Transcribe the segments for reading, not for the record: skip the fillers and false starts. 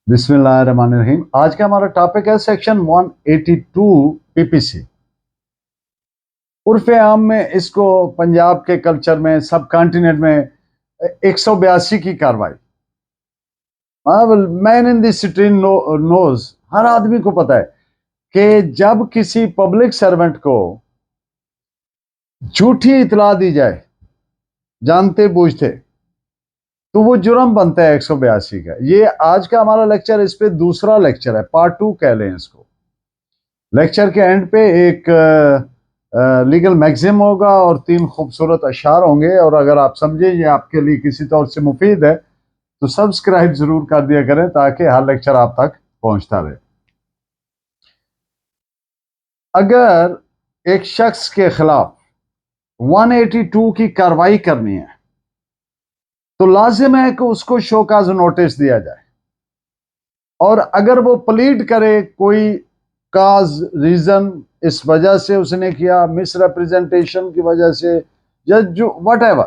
बिस्मिल्लाहिर्रहमानिर्रहीम। आज का हमारा टॉपिक है सेक्शन 182 पीपीसी। उर्फ आम में इसको पंजाब के कल्चर में, सब कॉन्टिनेंट में 182 की कार्रवाई। Man in the street knows, हर आदमी को पता है कि जब किसी पब्लिक सर्वेंट को झूठी इतला दी जाए जानते बूझते, तो वो जुर्म बनता है 182 का। ये आज का हमारा लेक्चर, इस पे दूसरा लेक्चर है, पार्ट 2 कह लें इसको। लेक्चर के एंड पे एक लीगल मैक्सिम होगा और 3 खूबसूरत अशार होंगे, और अगर आप समझे ये आपके लिए किसी तौर से मुफीद है तो सब्सक्राइब जरूर कर दिया करें ताकि हर लेक्चर आप तक पहुंचता रहे। अगर एक शख्स के खिलाफ 182 की कार्रवाई करनी है तो लाजिम है कि उसको शोकाज नोटिस दिया जाए, और अगर वो प्लीड करे कोई काज रीजन, इस वजह से उसने किया, मिस रिप्रेजेंटेशन की वजह से, या जो वट एवर,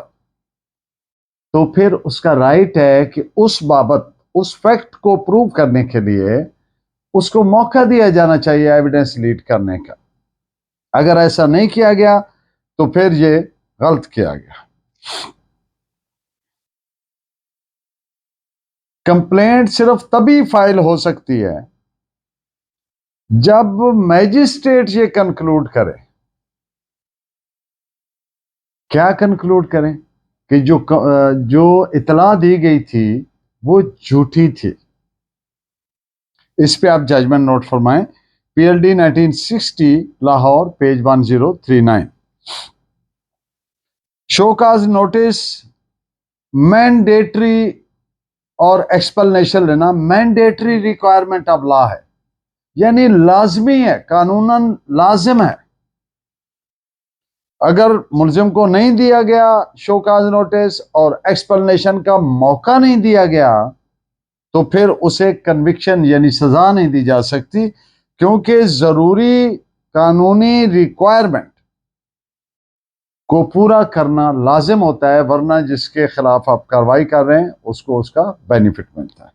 तो फिर उसका राइट है कि उस बाबत, उस फैक्ट को प्रूव करने के लिए उसको मौका दिया जाना चाहिए एविडेंस लीड करने का। अगर ऐसा नहीं किया गया तो फिर ये गलत किया गया। कंप्लेंट सिर्फ तभी फाइल हो सकती है जब मैजिस्ट्रेट ये कंक्लूड करे। क्या कंक्लूड करें कि जो इतला दी गई थी वो झूठी थी। इस पे आप जजमेंट नोट फरमाएं। PLD 1960 Lahore, page 1039। Show cause notice mandatory और एक्सप्लेनेशन लेना मैंडेटरी रिक्वायरमेंट ऑफ लॉ है, यानी लाजमी है, कानूनन लाजिम है। अगर मुलजिम को नहीं दिया गया शोकाज नोटिस और एक्सप्लेनेशन का मौका नहीं दिया गया तो फिर उसे कन्विक्शन यानी सजा नहीं दी जा सकती, क्योंकि जरूरी कानूनी रिक्वायरमेंट को पूरा करना लाजिम होता है, वरना जिसके खिलाफ आप कार्रवाई कर रहे हैं उसको उसका बेनिफिट मिलता है।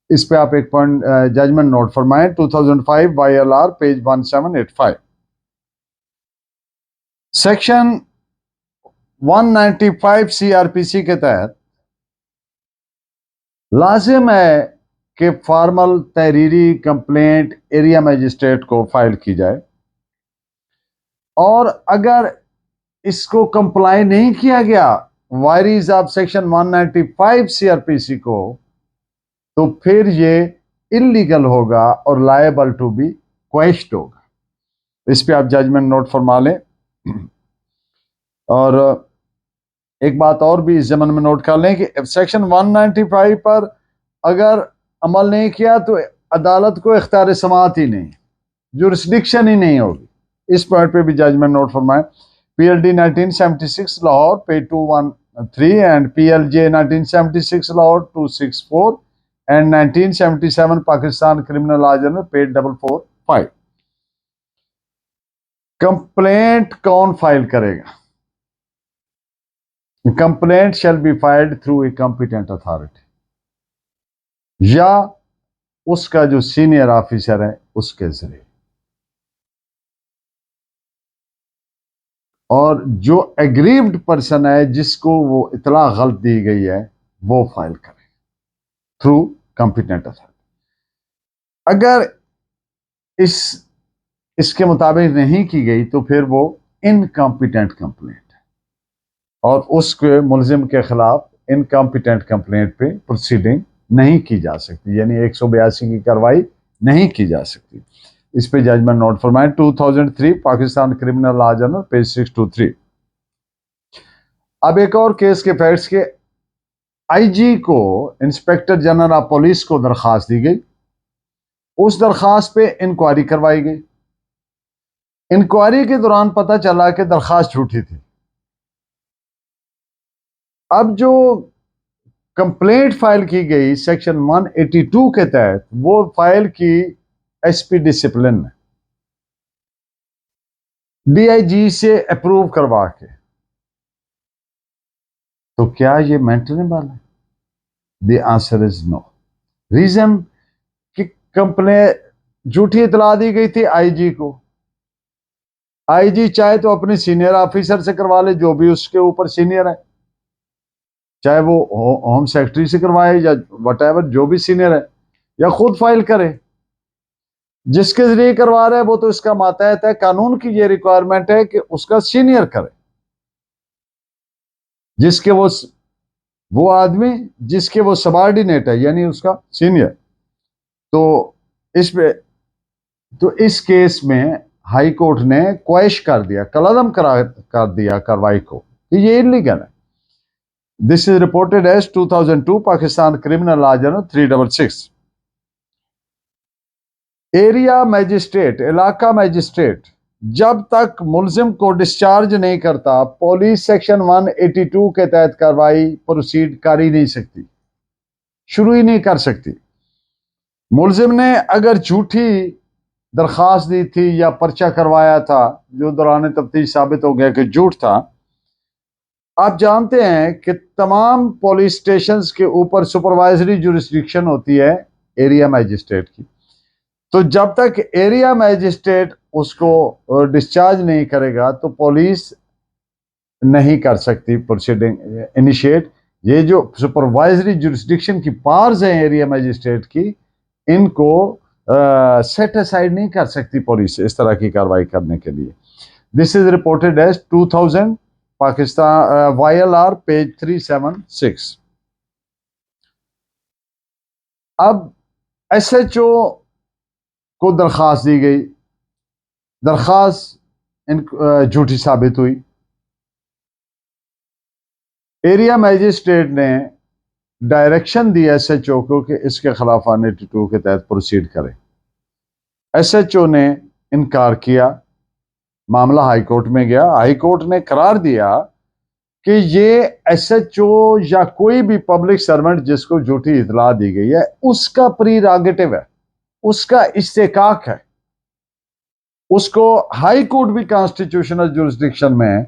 इस पे आप एक पॉइंट जजमेंट नोट फरमाएं। 2005 YLR, पेज 1785। सेक्शन 195 CRPC के तहत लाजिम है कि फॉर्मल तहरीरी कंप्लेंट एरिया मजिस्ट्रेट को फाइल की जाए, और अगर इसको कंप्लाई नहीं किया गया वायरीज ऑफ सेक्शन 195 CRPC को, तो फिर ये इलीगल होगा और लायबल टू बी क्वेश्ड होगा। इस पे आप जजमेंट नोट फरमा लें। और एक बात और भी इस जमन में नोट कर लें कि सेक्शन 195 पर अगर अमल नहीं किया तो अदालत को इख्तियार समाअत ही नहीं, जुरिस्डिक्शन ही नहीं होगी। इस पॉइंट पे भी जजमेंट नोट फरमाएं। PLD 1976 Lahore, page 213, and PLJ 1976 Lahore 264, and 1977 Pakistan criminal law journal, page 445। Complaint कौन फाइल करेगा? Complaint shall be filed through a competent authority, या उसका जो सीनियर ऑफिसर है उसके जरिए, और जो एग्रीव्ड पर्सन है जिसको वो इतला गलत दी गई है वो फाइल करे थ्रू कॉम्पिटेंट अथॉरिटी। अगर इसके मुताबिक नहीं की गई तो फिर वो इनकॉम्पिटेंट कंप्लेंट है, और उसके मुलजिम के खिलाफ इनकॉम्पिटेंट कंप्लेंट पे प्रोसीडिंग नहीं की जा सकती, यानी 182 की कार्रवाई नहीं की जा सकती। इस पे जजमेंट नोट फरमाएं। 2003 Pakistan criminal law journal, page 623। अब एक और केस के फैक्ट्स के, आईजी को इंस्पेक्टर जनरल ऑफ पुलिस को दरखास्त दी गई। उस दरखास्त पे इंक्वायरी करवाई गई। इंक्वायरी के दौरान पता चला कि दरखास्त झूठी थी। अब जो कंप्लेंट फाइल की गई सेक्शन 182 के तहत, वो फाइल की एसपी डिसिप्लिन में डीआईजी से अप्रूव करवा के, तो क्या ये मेंटेनेबल है? The answer is no. Reason complain झूठी इतला दी गई थी आईजी को। आईजी चाहे तो अपने सीनियर ऑफिसर से करवा ले, जो भी उसके ऊपर सीनियर है, चाहे वो होम सेक्रेटरी से करवाए या वट जो भी सीनियर है, या खुद फाइल करे। जिसके जरिए करवा रहा है वो तो इसका मातहत है, कानून की ये रिक्वायरमेंट है कि उसका सीनियर करे, जिसके वो आदमी जिसके वो सबॉर्डिनेट है, यानी उसका सीनियर। तो इस केस में हाई कोर्ट ने क्वेश कर दिया, कलअदम कर दिया कार्रवाई को कि ये इलीगल है। This is reported as 2002 Pakistan criminal law journal 366। Area magistrate, इलाका मैजिस्ट्रेट जब तक मुलजिम को डिस्चार्ज नहीं करता, पुलिस सेक्शन 182 के तहत कार्रवाई प्रोसीड कर ही नहीं सकती, शुरू ही नहीं कर सकती। मुलजिम ने अगर झूठी दरखास्त दी थी या पर्चा करवाया था जो दौरान तफ्तीश साबित हो गया कि झूठ था, आप जानते हैं कि तमाम पुलिस स्टेशंस के ऊपर सुपरवाइजरी जुरिस्डिक्शन होती है एरिया मैजिस्ट्रेट की। तो जब तक एरिया मैजिस्ट्रेट उसको डिस्चार्ज नहीं करेगा तो पुलिस नहीं कर सकती प्रोसीडिंग इनिशिएट। ये जो सुपरवाइजरी जुरिस्डिक्शन की पावर्स हैं एरिया मैजिस्ट्रेट की, इनको सेट असाइड नहीं कर सकती पुलिस इस तरह की कार्रवाई करने के लिए। This is reported as 2000 Pakistan YLR page 376। अब SHO को दरखास्त दी गई, दरखास्त झूठी साबित हुई। एरिया मैजिस्ट्रेट ने डायरेक्शन दी SHO को कि इसके खिलाफ 182 के तहत प्रोसीड करे। SHO ने इनकार किया, मामला हाई कोर्ट में गया। हाई कोर्ट ने करार दिया कि ये SHO या कोई भी पब्लिक सर्वेंट जिसको झूठी इतला दी गई है उसका प्रीरोगेटिव है, उसका इस्तेकाक है। उसको हाई कोर्ट भी कॉन्स्टिट्यूशनल जुरिस्डिक्शन में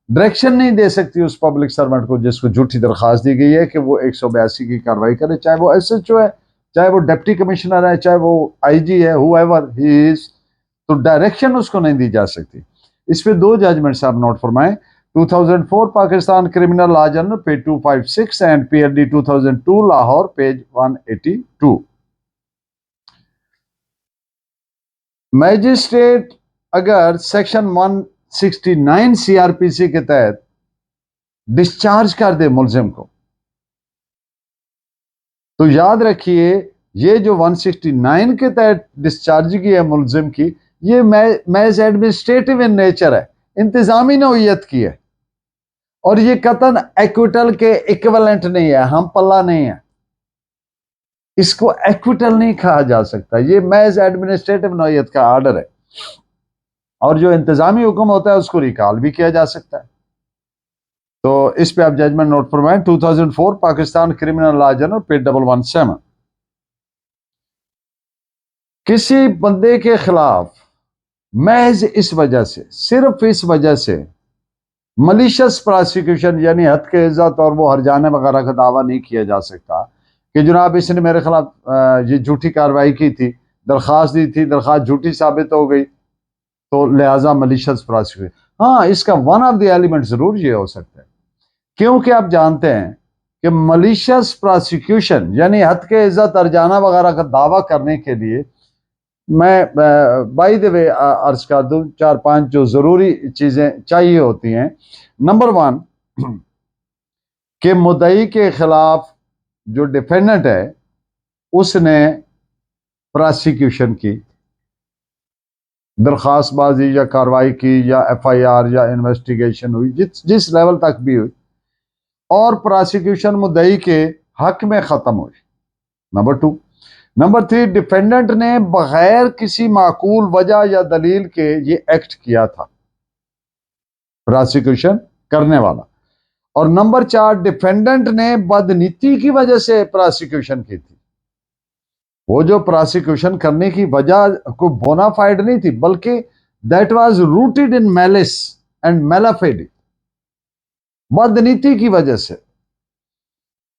डायरेक्शन नहीं दे सकती उस पब्लिक सर्वेंट को जिसको झूठी दरखास्त दी गई है कि वो 182 की कार्रवाई करे, चाहे वो SHO है, चाहे वो डिप्टी कमिश्नर है, चाहे वो IG है, हुएवर ही इज। तो डायरेक्शन उसको नहीं दी जा सकती। इस पे 2 जजमेंट्स आप नोट फरमाएं। 2004 Pakistan criminal law journal page 256 and PLD 2002 Lahore page 182। Magistrate अगर सेक्शन 169 CRPC के तहत डिस्चार्ज कर दे मुलजिम को, तो याद रखिए ये जो 169 के तहत डिस्चार्ज की है मुलजिम की, ये मैज एडमिनिस्ट्रेटिव इन नेचर है, इंतजामी नौयत की है, और ये कतन एक्विटल के इक्विवेलेंट नहीं है, हम पल्ला नहीं है, इसको एक्विटल नहीं कहा जा सकता। ये मैज एडमिनिस्ट्रेटिव नौयत का ऑर्डर है, और जो इंतजामी हुक्म होता है उसको रिकॉल भी किया जा सकता है। तो इस पे आप जजमेंट नोट फरमाएं। 2004 Pakistan criminal law journal page 117। किसी बंदे के खिलाफ महज इस वजह से, सिर्फ इस वजह से मलिशियस प्रोसिक्यूशन यानी हद के इज्जत और वो हरजाने वगैरह का दावा नहीं किया जा सकता कि जनाब इसने मेरे खिलाफ ये झूठी कार्रवाई की थी, दरखास्त दी थी, दरखास्त झूठी साबित हो गई, तो लिहाजा मलिशियस प्रोसिक्यूशन। हाँ, इसका वन ऑफ द एलिमेंट जरूर ये हो सकता है, क्योंकि आप जानते हैं कि मलिशियस प्रोसिक्यूशन यानी हद के इज्जत हरजाना वगैरह का दावा करने के लिए, मैं बाय द वे अर्ज कर दूं 4-5 जो जरूरी चीजें चाहिए होती हैं। नंबर 1 कि मुद्दई के खिलाफ जो डिफेंडेंट है उसने प्रोसिक्यूशन की, दरखास्तबाजी या कार्रवाई की या FIR या इन्वेस्टिगेशन हुई, जिस लेवल तक भी हुई, और प्रोसिक्यूशन मुद्दई के हक में खत्म हुई। नंबर 2। नंबर 3, डिफेंडेंट ने बगैर किसी माकूल वजह या दलील के ये एक्ट किया था, प्रोसिक्यूशन करने वाला। और नंबर 4, डिफेंडेंट ने बदनीति की वजह से प्रोसिक्यूशन की थी। वो जो प्रोसिक्यूशन करने की वजह को बोनाफाइड नहीं थी, बल्कि that was rooted in malice and mala fide, बदनीति की वजह से।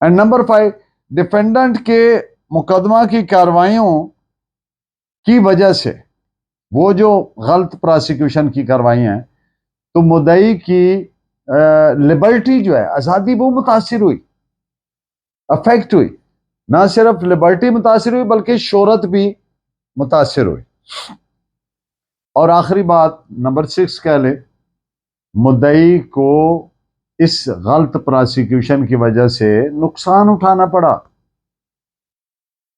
एंड नंबर 5, डिफेंडेंट के मुकदमा की कार्रवाइयों की वजह से वो जो गलत प्रोसिक्यूशन की कार्रवाई हैं, तो मुद्दई की लिबर्टी जो है, आज़ादी, वो मुतासिर हुई, अफेक्ट हुई। ना सिर्फ लिबर्टी मुतासिर हुई बल्कि शोहरत भी मुतासिर हुई। और आखिरी बात नंबर 6 कह ले, मुद्दई को इस गलत प्रोसिक्यूशन की वजह से नुकसान उठाना पड़ा।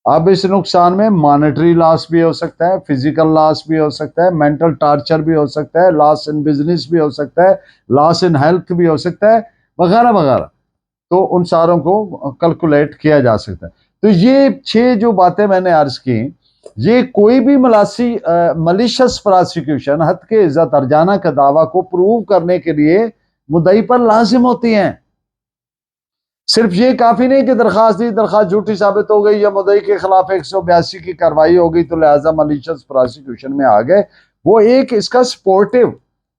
अब इस नुकसान में मॉनेटरी लॉस भी हो सकता है, फिजिकल लॉस भी हो सकता है, मेंटल टॉर्चर भी हो सकता है, लॉस इन बिजनेस भी हो सकता है, लॉस इन हेल्थ भी हो सकता है, वगैरह वगैरह। तो उन सारों को कैलकुलेट किया जा सकता है। तो ये 6 जो बातें मैंने अर्ज की, ये कोई भी मलिशियस प्रोसिक्यूशन, हद के इज्जत अर्जाना का दावा को प्रूव करने के लिए मुद्दई पर लाजिम होती हैं। सिर्फ ये काफी नहीं कि दरखास्त दी, दरखास्त झूठी साबित हो गई या मुद्दई के खिलाफ 182 की कार्रवाई हो गई तो लिहाजा मलिशियस प्रोसिक्यूशन में आ गए। वो एक इसका स्पोर्टिव,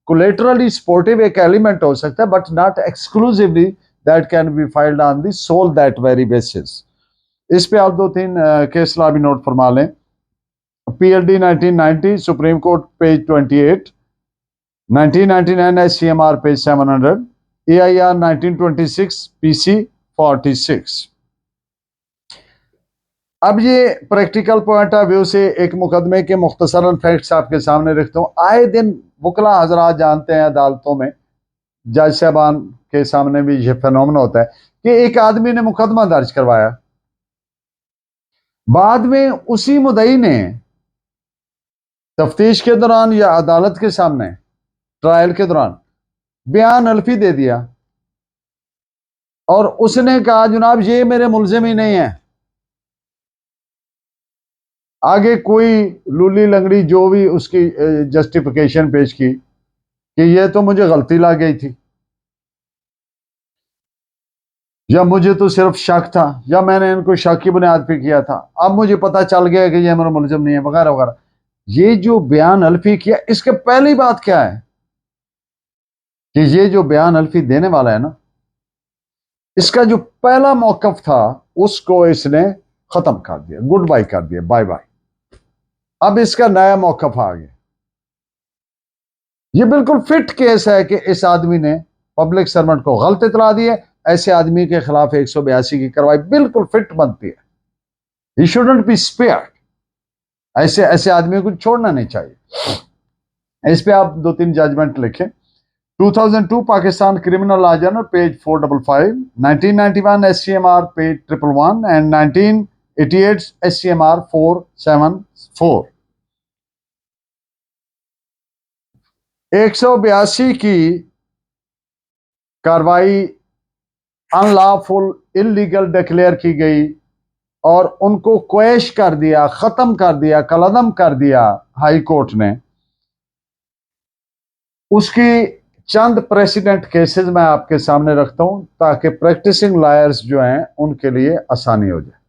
कोलेटरली स्पोर्टिव एक एलिमेंट हो सकता है, but not exclusively that can be filed on the sole that very basis. इस पे आप 2-3 केस लॉ भी नोट फरमा लें। PLD 1990 supreme court page 28, 1999 SCMR page 700, AIR 1926 PC 46। अब ये प्रैक्टिकल पॉइंट ऑफ व्यू से एक मुकदमे के मुख्तसरन फैक्ट्स आपके सामने रखता हूँ। आए दिन वकला हजरात जानते हैं, अदालतों में जज साहबान के सामने भी ये फिनोमेना होता है कि एक आदमी ने मुकदमा दर्ज करवाया, बाद में उसी मुद्दई ने तफ्तीश के दौरान या अदालत के सामने ट्रायल के दौरान बयान अल्फी दे दिया और उसने कहा जनाब ये मेरे मुलजिम ही नहीं है। आगे कोई लूली लंगड़ी जो भी उसकी जस्टिफिकेशन पेश की कि ये तो मुझे गलती लग गई थी, या मुझे तो सिर्फ शक था, या मैंने इनको शक की बुनियाद पे किया था, अब मुझे पता चल गया कि ये मेरा मुलजिम नहीं है, वगैरह वगैरह। ये जो बयान अल्फी किया, इसके पहली बात क्या है कि ये जो बयान अल्फी देने वाला है ना, इसका जो पहला मौकफ था उसको इसने खत्म कर दिया, गुड बाय कर दिया, बाय बाय। अब इसका नया मौकफ आ गया। ये बिल्कुल फिट केस है कि इस आदमी ने पब्लिक सर्वेंट को गलत इतला दी है। ऐसे आदमी के खिलाफ 182 की कार्रवाई बिल्कुल फिट बनती है। He shouldn't be spared. ऐसे ऐसे आदमी को छोड़ना नहीं चाहिए। इस पे आप 2-3 जजमेंट लिखें। 2002 Pakistan criminal law journal page 455, 1991 SCMR page 111 and 1988 SCMR 474। 182 की कार्रवाई अनलॉफुल, इलीगल डिक्लेयर की गई और उनको क्वेश कर दिया, खत्म कर दिया, कलअदम कर दिया हाई कोर्ट ने। उसकी चंद प्रेसिडेंट केसेस मैं आपके सामने रखता हूं ताकि प्रैक्टिसिंग लॉयर्स जो हैं उनके लिए आसानी हो जाए।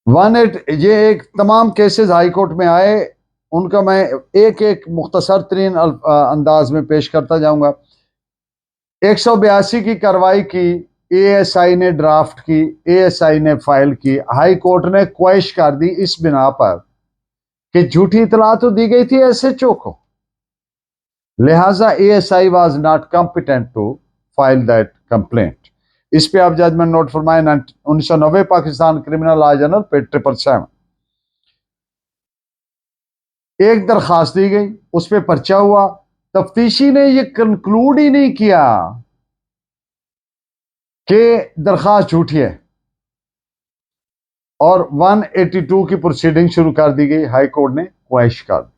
18 ये एक तमाम केसेस हाई कोर्ट में आए, उनका मैं एक एक मुख्तसर तरीन अंदाज में पेश करता जाऊंगा। 182 की कार्रवाई की, एएसआई ने ड्राफ्ट की, एएसआई ने फाइल की, हाई कोर्ट ने क्वेश कर दी इस बिना पर कि झूठी इतला तो दी गई थी एसएचओ को, लिहाजा ASI was not competent to file that complaint. इस पे आप जजमेंट नोट फरमाए। 1990 पाकिस्तान क्रिमिनल लॉ जर्नल पे 777। एक दरखास्त दी गई, उस पर पर्चा हुआ, तफ्तीशी ने यह कंक्लूड ही नहीं किया कि दरखास्त झूठी है और 182 की प्रोसीडिंग शुरू कर दी गई। हाई कोर्ट ने क्वेश कर दी।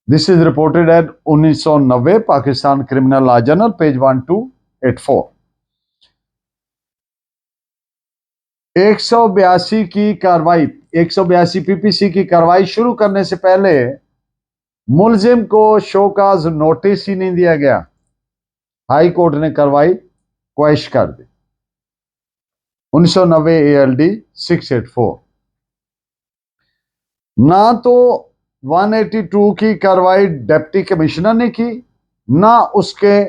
This is reported at 1990 Pakistan criminal law journal page 1284। 182 की कार्रवाई, 182 पीपीसी की कार्रवाई शुरू करने से पहले मुलजिम को शोकाज नोटिस ही नहीं दिया गया। हाई कोर्ट ने कार्रवाई क्वेश कर दी। 1990 ALD 684। ना तो 182 की कार्रवाई डिप्टी कमिश्नर ने की, ना उसके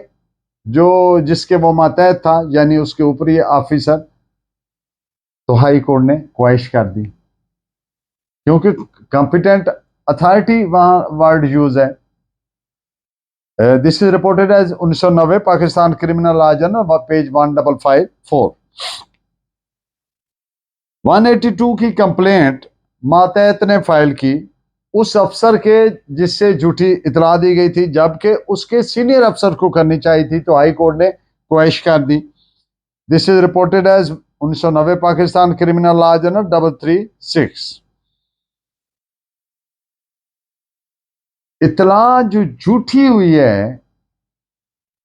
जो जिसके वो मातहत था यानी उसके ऊपरी ऑफिसर तो हाई कोर्ट ने क्वैश कर दी, क्योंकि कॉम्पिटेंट अथॉरिटी वहां वर्ड यूज है। This is reported as 1990 Pakistan criminal law journal page 1554। 182 की कंप्लेंट मातहत ने फाइल की उस अफसर के जिससे झूठी इतला दी गई थी, जबकि उसके सीनियर अफसर को करनी चाहिए थी, तो हाई कोर्ट ने क्वैश कर दी। This is reported as 1990 Pakistan criminal law journal 336। इतला जो झूठी हुई है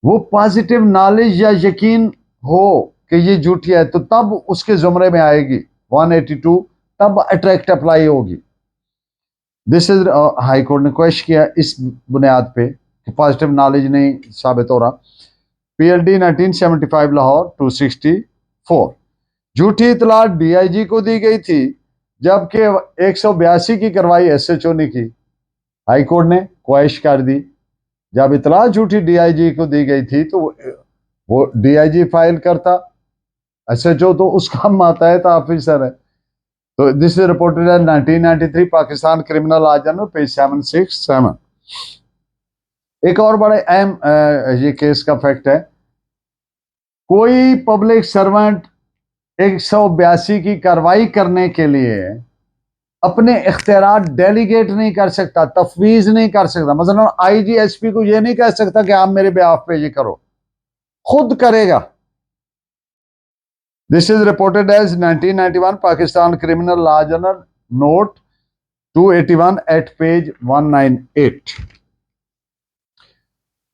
वो पॉजिटिव नॉलेज या यकीन हो कि ये झूठी है, तो तब उसके जुमरे में आएगी 182, तब अट्रैक्ट अप्लाई होगी। दिस इज हाई कोर्ट ने क्वेश्चन किया इस बुनियाद पे कि पॉजिटिव नॉलेज नहीं साबित हो रहा। पीएलडी 1975 लाहौर 264। झूठी इतला डीआईजी को दी गई थी, जबकि 182 की कार्रवाई एसएचओ ने की। हाई कोर्ट ने क्वेश्चन कर दी, जब इतला झूठी डीआईजी को दी गई थी तो वो डीआईजी फाइल करता, एसएचओ तो उसका मातहत ऑफिसर है। तो this is reported in 1993 Pakistan criminal law journal page 767। एक और बड़े अहम ये केस का फैक्ट है, कोई पब्लिक सर्वेंट 182 की कार्रवाई करने के लिए अपने इख्तियारात डेलीगेट नहीं कर सकता, तफवीज नहीं कर सकता। मसलन आईजीएसपी को ये नहीं कह सकता कि आप मेरे बेआफ पे ये करो, खुद करेगा। This is reported as 1991 Pakistan criminal law journal note 281 at page 198।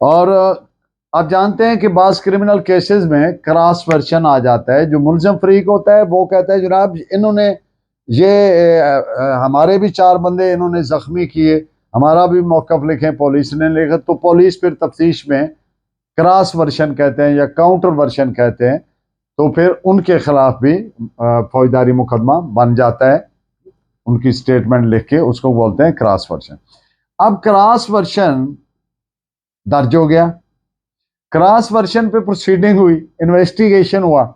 और आप जानते हैं कि बास क्रिमिनल केसेस में क्रॉस वर्जन आ जाता है। जो मुलजम फरीक होता है वो कहता है जनाब इन्होंने ये हमारे भी 4 बंदे इन्होंने जख्मी किए, हमारा भी मौकफ लिखे, पुलिस ने लिखा, तो पुलिस फिर तफ्तीश में क्रॉस वर्जन कहते हैं या काउंटर वर्जन कहते हैं, तो फिर उनके खिलाफ भी फौजदारी मुकदमा बन जाता है। उनकी स्टेटमेंट लिख के उसको बोलते हैं क्रॉस वर्जन। अब क्रॉस वर्जन दर्ज हो गया, क्रॉस वर्जन पे प्रोसीडिंग हुई, इन्वेस्टिगेशन हुआ।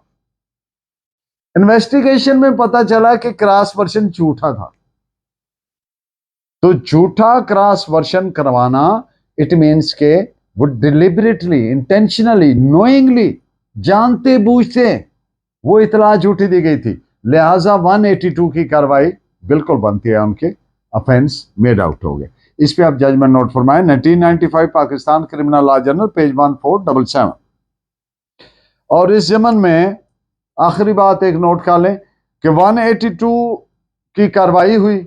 इन्वेस्टिगेशन में पता चला कि क्रॉस वर्जन झूठा था। तो झूठा क्रॉस वर्जन करवाना इट मीन्स के वो डिलिबरेटली, इंटेंशनली, नोइंगली, जानते बूझते वो इतला झूठी दी गई थी, लिहाजा 182 की कार्रवाई बिल्कुल बनती है, उनके ऑफेंस मेड आउट हो गए। इस पे आप जजमेंट नोट फरमाएं। 1995 Pakistan criminal law journal page 1477। और इस जमन में आखिरी बात एक नोट कर लें कि 182 की कार्रवाई हुई,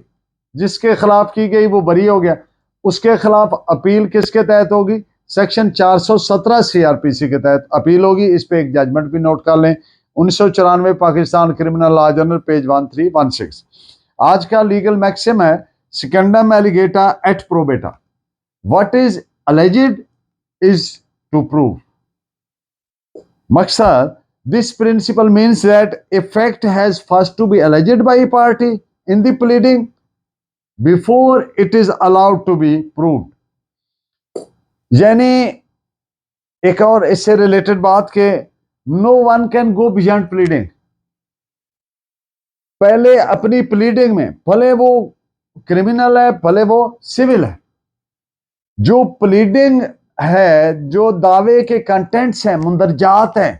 जिसके खिलाफ की गई वो बरी हो गया, उसके खिलाफ अपील किसके तहत होगी? सेक्शन 417 सीआरपीसी के तहत अपील होगी। इस पे एक जजमेंट भी नोट कर लें। 1994 Pakistan criminal law journal page 1316। आज का लीगल मैक्सिम है secundum allegata et probata, what is alleged is to prove. मकसद, this principle means that a fact has first to be alleged by a party in the pleading before it is allowed to be proved। यानी एक और इससे related बात के no one can go beyond pleading. पहले अपनी pleading में, भले वो क्रिमिनल है भले वो सिविल है, जो प्लीडिंग है, जो दावे के कंटेंट्स हैं, मुंदरजात हैं,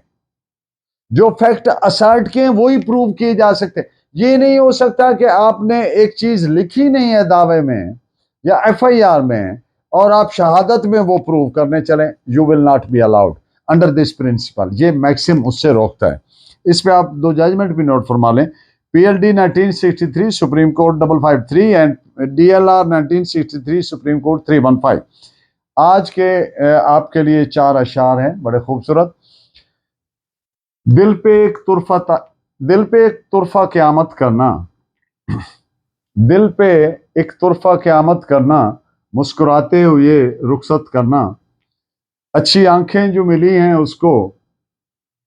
जो फैक्ट असर्ट किए वही प्रूव किए जा सकते। ये नहीं हो सकता कि आपने एक चीज लिखी नहीं है दावे में या एफआईआर में और आप शहादत में वो प्रूव करने चलें। You will not be allowed under this principle. ये मैक्सिम उससे रोकता है। इस पे आप 2 जजमेंट भी नोट फरमा लें। PLD 1963 supreme court 553 and DLR 1963 supreme court 315। आज के आपके लिए 4 अशार हैं बड़े खूबसूरत। दिल पे एक तुरफा क़यामत करना, दिल पे एक तुरफा क़यामत करना, मुस्कुराते हुए रुखसत करना, अच्छी आंखें जो मिली हैं उसको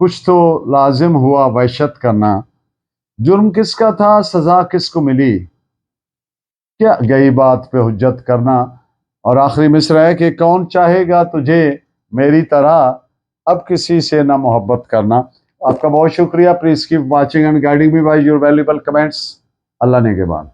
कुछ तो लाजिम हुआ वहशत करना, जुर्म किसका था सजा किसको मिली, क्या गई बात पे हुज्जत करना। और आखिरी मिसरा है कि कौन चाहेगा तुझे मेरी तरह अब किसी से ना मोहब्बत करना। आपका बहुत शुक्रिया। Please keep watching and guiding me by your valuable comments. Allah ने के बाद।